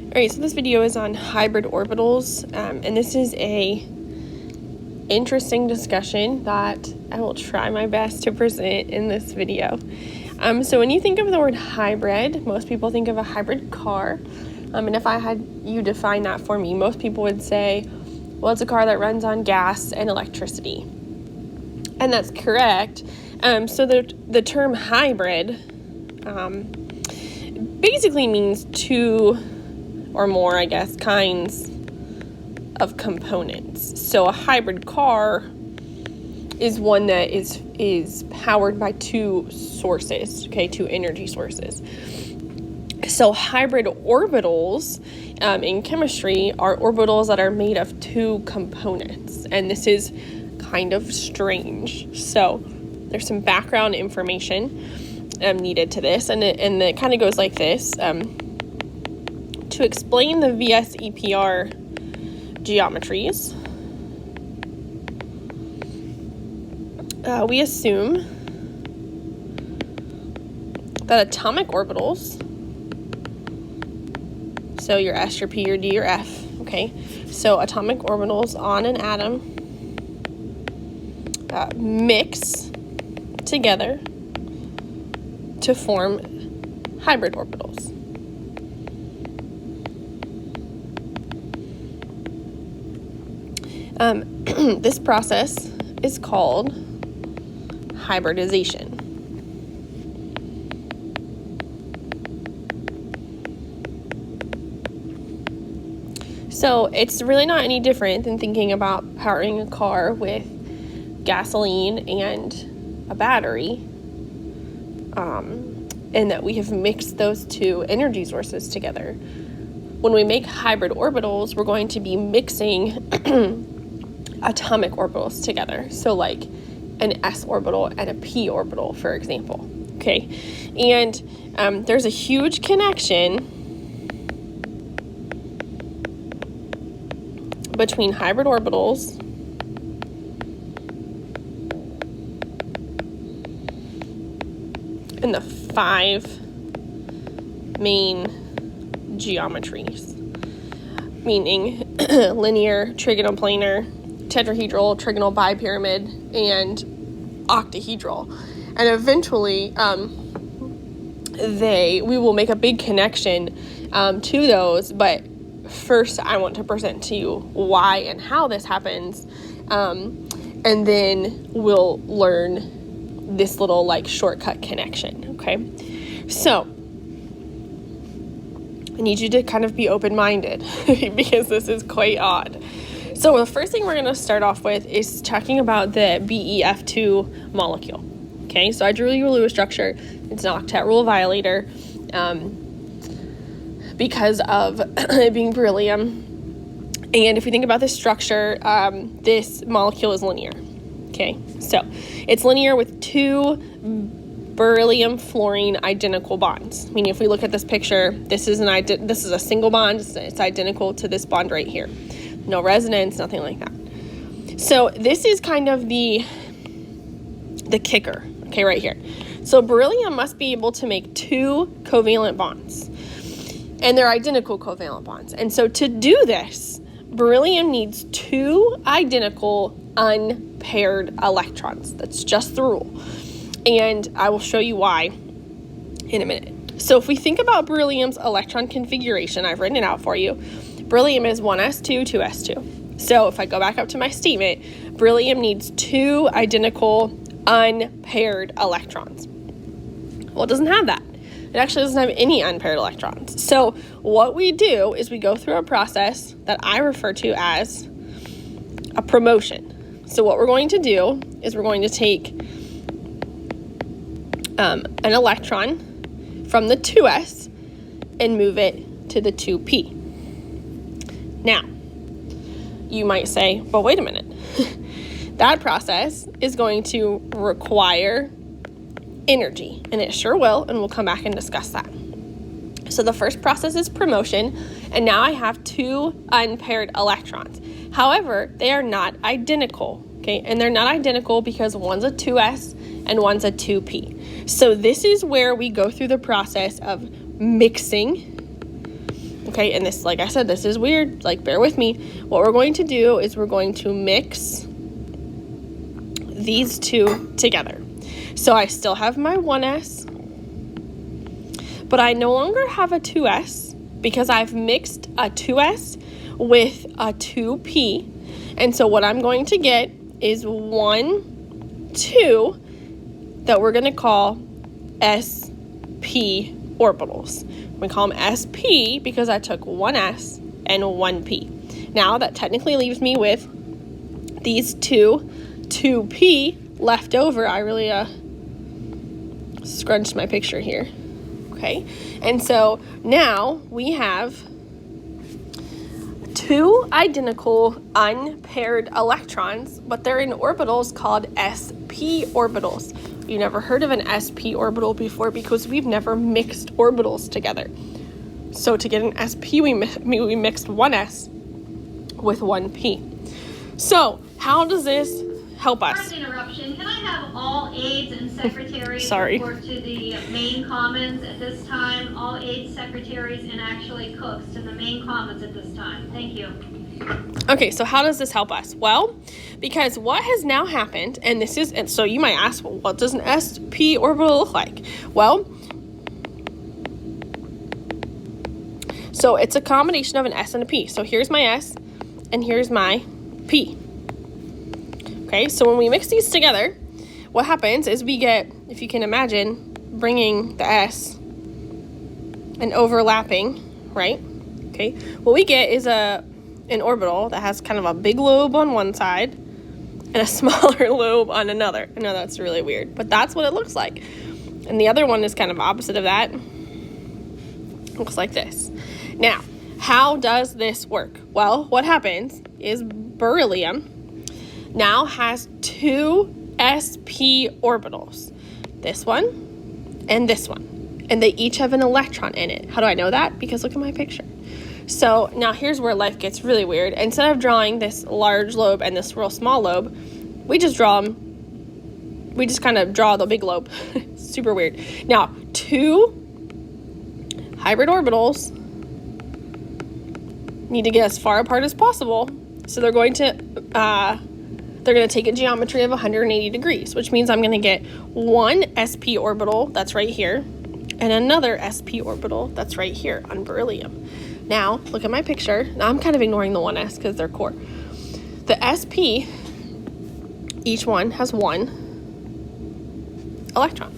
Alright, so this video is on hybrid orbitals, and this is a interesting discussion that I will try my best to present in this video. So when you think of the word hybrid, most people think of a hybrid car, and if I had you define that for me, most people would say, well, it's a car that runs on gas and electricity, and that's correct. So the term hybrid basically means two or more, I guess, kinds of components. So a hybrid car is one that is powered by two sources, two energy sources. So hybrid orbitals in chemistry are orbitals that are made of two components, and this is kind of strange. So there's some background information needed to this, and it kind of goes like this. To explain the VS-EPR geometries, we assume that atomic orbitals, so your S, your P, your D, your F, so atomic orbitals on an atom mix together to form hybrid orbitals. This process is called hybridization. So it's really not any different than thinking about powering a car with gasoline and a battery, and that we have mixed those two energy sources together. When we make hybrid orbitals, we're going to be mixing atomic orbitals together. So like an S orbital and a P orbital, for example. And there's a huge connection between hybrid orbitals and the five main geometries, meaning linear, trigonoplanar, tetrahedral, trigonal bipyramid, and octahedral. And eventually we will make a big connection to those, but first I want to present to you why and how this happens, and then we'll learn this little shortcut connection. So I need you to kind of be open-minded because this is quite odd. So the first thing we're going to start off with is talking about the BeF2 molecule. So I drew you a Lewis structure. It's an octet rule violator because of it being beryllium. And if we think about this structure, this molecule is linear. So it's linear with two beryllium fluorine identical bonds. Meaning, if we look at this picture, this is a single bond. It's identical to this bond right here. No resonance, nothing like that. So this is kind of the kicker, right here. So beryllium must be able to make two covalent bonds, and they're identical covalent bonds. And so to do this, beryllium needs two identical unpaired electrons. That's just the rule. And I will show you why in a minute. So if we think about beryllium's electron configuration, I've written it out for you. Beryllium is 1s2, 2s2. So if I go back up to my statement, beryllium needs two identical unpaired electrons. Well, it doesn't have that. It actually doesn't have any unpaired electrons. So what we do is we go through a process that I refer to as a promotion. So what we're going to do is we're going to take an electron from the 2s and move it to the 2p. Now, you might say, well, wait a minute. That process is going to require energy, and it sure will, and we'll come back and discuss that. So the first process is promotion, and now I have two unpaired electrons. However, they are not identical, and they're not identical because one's a 2s and one's a 2p. So this is where we go through the process of mixing Okay, and this, like I said, this is weird, like bear with me. What we're going to do is we're going to mix these two together. So I still have my 1s, but I no longer have a 2s because I've mixed a 2s with a 2p. And so what I'm going to get is 1, 2 that we're going to call sp orbitals. We call them sp because I took 1s and 1p. Now that technically leaves me with these 2p left over. I really scrunched my picture here. Okay, and so now we have 2 identical unpaired electrons, but they're in orbitals called sp orbitals. You never heard of an sp orbital before because we've never mixed orbitals together. So to get an sp, we mixed 1s with 1p. So how does this help us? First interruption. Can I have all aides and secretaries Sorry. report to the main commons at this time? All aides, secretaries, and actually cooks to the main commons at this time. Thank you. Okay, so how does this help us? Well, because what has now happened, and so you might ask, well, what does an sp orbital look like? Well, so it's a combination of an s and a p. So here's my s, and here's my p. Okay, so when we mix these together, what happens is we get, if you can imagine, bringing the s and overlapping, right? Okay, what we get is an orbital that has kind of a big lobe on one side and a smaller lobe on another. I know that's really weird, but that's what it looks like. And the other one is kind of opposite of that. Looks like this. Now, how does this work? Well, what happens is beryllium now has 2 sp orbitals. This one and this one. And they each have an electron in it. How do I know that? Because look at my picture. So now here's where life gets really weird. Instead of drawing this large lobe and this real small lobe, we just kind of draw the big lobe. Super weird. Now, 2 hybrid orbitals need to get as far apart as possible. So they're going to take a geometry of 180 degrees, which means I'm going to get one sp orbital that's right here and another sp orbital that's right here on beryllium. Now, look at my picture. Now, I'm kind of ignoring the 1s because they're core. The sp, each one has 1 electron.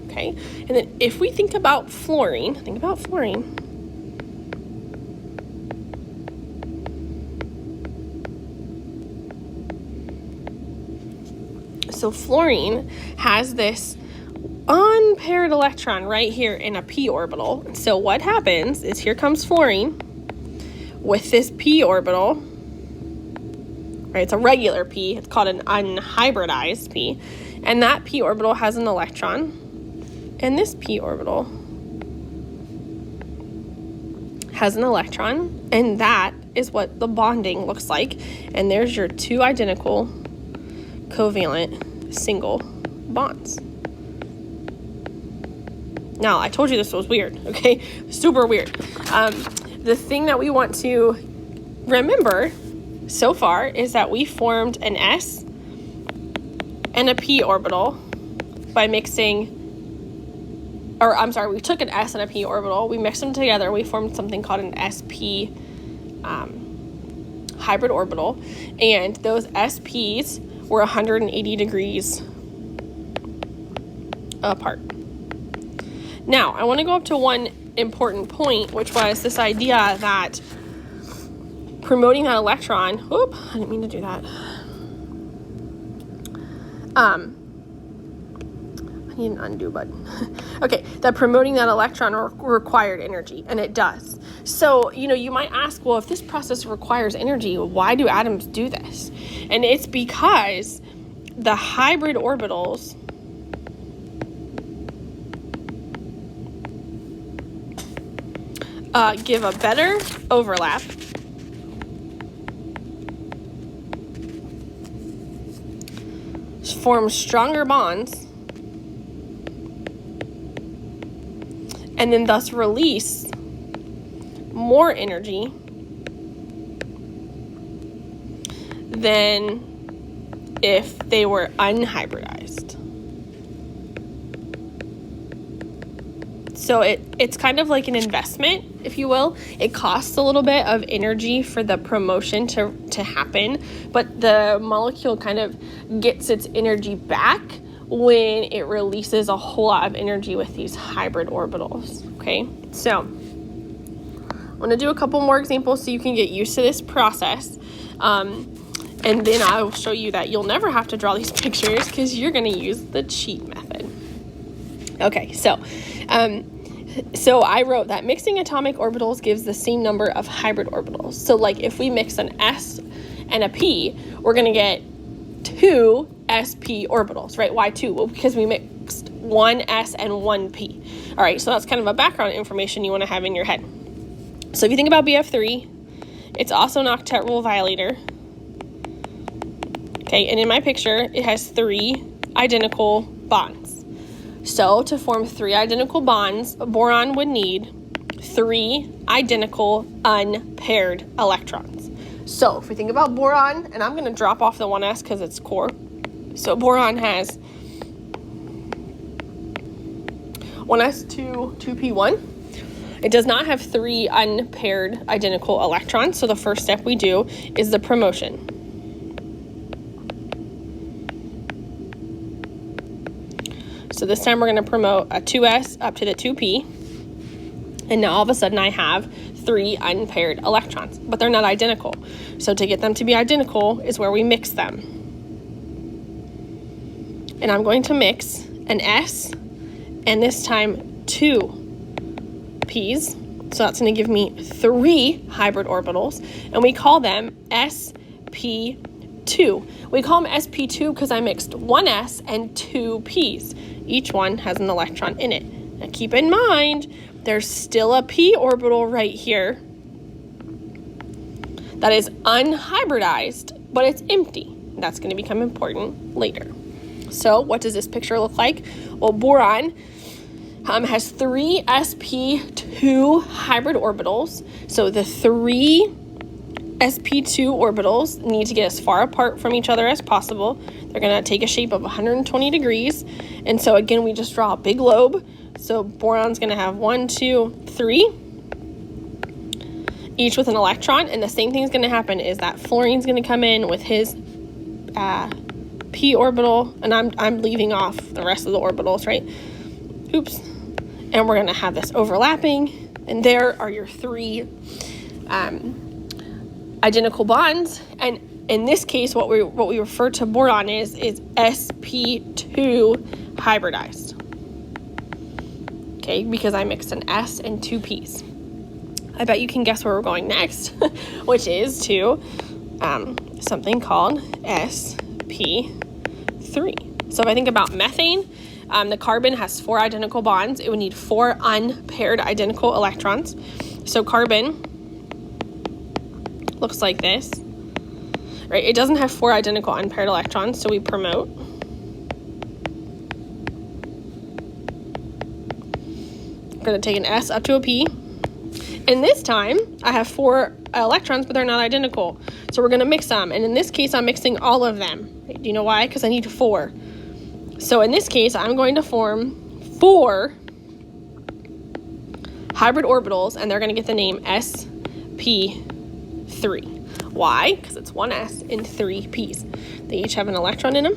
Okay? And then if we think about fluorine. So fluorine has this unpaired electron right here in a p orbital. So what happens is here comes fluorine with this p orbital, right? It's a regular p. It's called an unhybridized p. And that p orbital has an electron. And this p orbital has an electron. And that is what the bonding looks like. And there's your 2 identical covalent single bonds. Now, I told you this was weird, okay? Super weird. The thing that we want to remember so far is that we formed an s and a p orbital by mixing, we took an s and a p orbital, we mixed them together, we formed something called an sp hybrid orbital, and those sps were 180 degrees apart. Now, I want to go up to one important point, which was this idea that promoting that electron, I didn't mean to do that. I need an undo button. Okay, that promoting that electron required energy, and it does. So, you might ask, well, if this process requires energy, why do atoms do this? And it's because the hybrid orbitals give a better overlap, form stronger bonds, and then thus release more energy than if they were unhybridized. So it's kind of like an investment, if you will. It costs a little bit of energy for the promotion to happen, but the molecule kind of gets its energy back when it releases a whole lot of energy with these hybrid orbitals, okay? So I'm going to do a couple more examples so you can get used to this process. And then I will show you that you'll never have to draw these pictures because you're going to use the cheat method. Okay, so I wrote that mixing atomic orbitals gives the same number of hybrid orbitals. So like if we mix an S and a P, we're going to get 2 sp orbitals, right? Why 2? Well, because we mixed 1 s and 1 p. All right, so that's kind of a background information you want to have in your head. So if you think about BF3, it's also an octet rule violator. Okay, and in my picture, it has 3 identical bonds. So to form 3 identical bonds, a boron would need 3 identical unpaired electrons. So if we think about boron, and I'm going to drop off the 1s because it's core. So boron has 1s2, 2p1. It does not have 3 unpaired identical electrons. So the first step we do is the promotion. So this time we're going to promote a 2s up to the 2p. And now all of a sudden I have 3 unpaired electrons, but they're not identical. So to get them to be identical is where we mix them. And I'm going to mix an S and this time 2 P's. So that's going to give me 3 hybrid orbitals, and we call them sp2. We call them sp2 because I mixed 1 S and 2 P's. Each one has an electron in it. Now keep in mind, there's still a p orbital right here that is unhybridized, but it's empty. That's going to become important later. So what does this picture look like? Well, boron has 3 sp2 hybrid orbitals. So the 3 sp2 orbitals need to get as far apart from each other as possible. They're going to take a shape of 120 degrees. And so again, we just draw a big lobe. So boron's going to have 1, 2, 3, each with an electron. And the same thing is going to happen is that fluorine's going to come in with his p orbital, and I'm leaving off the rest of the orbitals, right? Oops. And we're going to have this overlapping, and there are your 3 identical bonds. And in this case, what we refer to boron is sp2 hybridized. Okay, because I mixed an S and 2 P's. I bet you can guess where we're going next, which is to something called sp3. So if I think about methane, the carbon has 4 identical bonds. It would need 4 unpaired identical electrons. So carbon looks like this, right? It doesn't have 4 identical unpaired electrons, so we promote. I'm going to take an S up to a P. And this time, I have 4 electrons, but they're not identical. So we're going to mix them. And in this case, I'm mixing all of them. Do you know why? Because I need 4. So in this case, I'm going to form 4 hybrid orbitals, and they're going to get the name sp3. Why? Because it's 1 S and 3 P's. They each have an electron in them.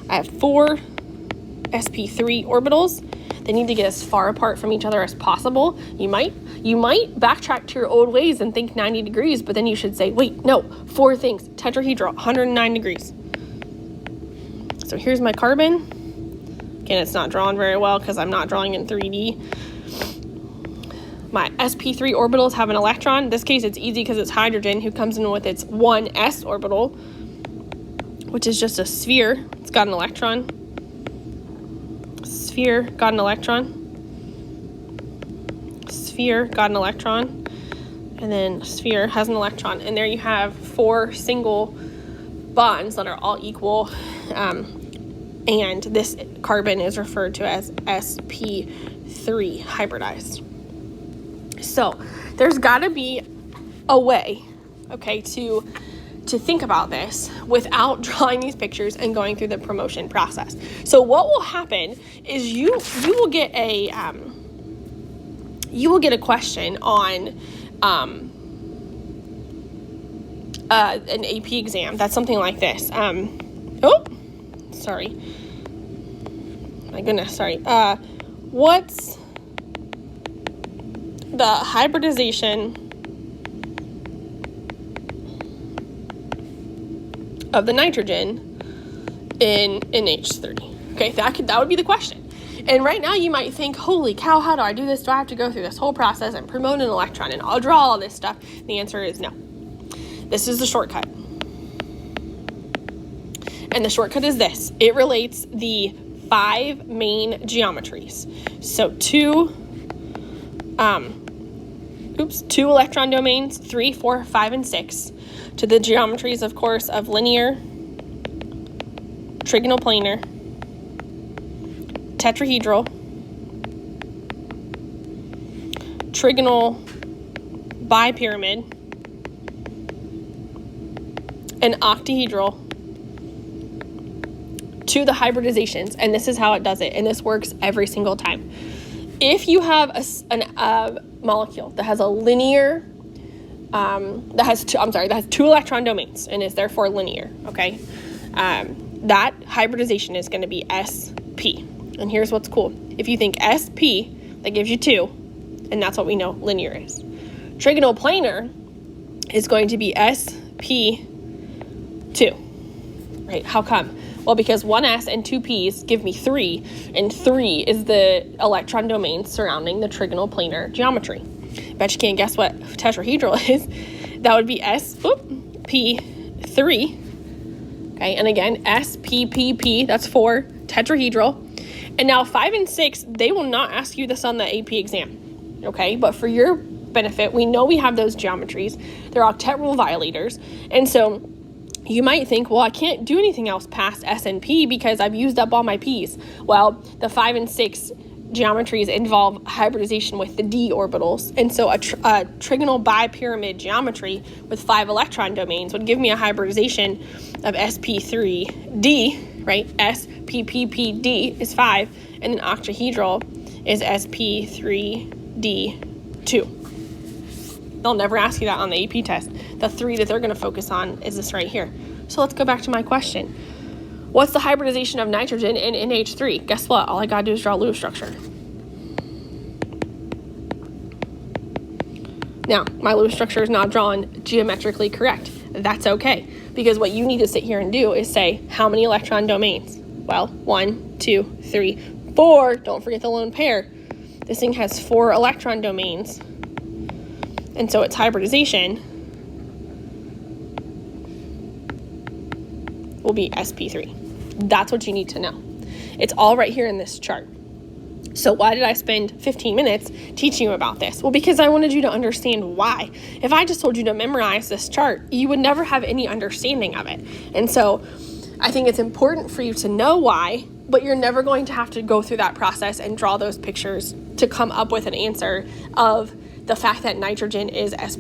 I have 4 sp3 orbitals. They need to get as far apart from each other as possible. You might backtrack to your old ways and think 90 degrees, but then you should say, wait, no, 4 things. Tetrahedral, 109 degrees. So here's my carbon. Again, it's not drawn very well because I'm not drawing in 3D. My sp3 orbitals have an electron. In this case, it's easy because it's hydrogen who comes in with its 1s orbital, which is just a sphere. It's got an electron. Sphere got an electron. Sphere got an electron. And then sphere has an electron. And there you have 4 single bonds that are all equal. And this carbon is referred to as sp3 hybridized. So there's got to be a way, okay, to think about this without drawing these pictures and going through the promotion process. So what will happen is you will get a question on an AP exam that's something like this. Sorry. My goodness, sorry. What's the hybridization of the nitrogen in NH3? Okay, that would be the question. And right now you might think, holy cow, how do I do this? Do I have to go through this whole process and promote an electron and I'll draw all this stuff? The answer is no. This is the shortcut. And the shortcut is this. It relates the 5 main geometries. So two electron domains, 3, 4, 5, and 6, to the geometries, of course, of linear, trigonal planar, tetrahedral, trigonal bipyramid, and octahedral, to the hybridizations. And this is how it does it, and this works every single time. If you have a molecule that has a linear, that has 2 electron domains and is therefore linear, okay, that hybridization is going to be SP. And here's what's cool. If you think SP, that gives you 2, and that's what we know linear is. Trigonal planar is going to be SP2, right? How come? Well, because 1 S and 2 P's give me 3, and 3 is the electron domain surrounding the trigonal planar geometry. Bet you can't guess what tetrahedral is. That would be SP3. Okay, and again, SPPP, that's 4, tetrahedral. And now 5 and 6, they will not ask you this on the AP exam. Okay, but for your benefit, we know we have those geometries. They're octet rule violators. And so you might think, well, I can't do anything else past S and P because I've used up all my P's. Well, the 5 and 6 geometries involve hybridization with the d orbitals. And so a trigonal bipyramid geometry with 5 electron domains would give me a hybridization of sp3d, right? sppd is 5, and an octahedral is sp3d2. They'll never ask you that on the AP test. The 3 that they're going to focus on is this right here. So let's go back to my question. What's the hybridization of nitrogen in NH3? Guess what? All I got to do is draw a Lewis structure. Now, my Lewis structure is not drawn geometrically correct. That's okay, because what you need to sit here and do is say, how many electron domains? Well, 1, 2, 3, 4. Don't forget the lone pair. This thing has 4 electron domains. And so its hybridization will be sp3. That's what you need to know. It's all right here in this chart. So why did I spend 15 minutes teaching you about this? Well, because I wanted you to understand why. If I just told you to memorize this chart, you would never have any understanding of it. And so I think it's important for you to know why, but you're never going to have to go through that process and draw those pictures to come up with an answer of the fact that nitrogen is sp.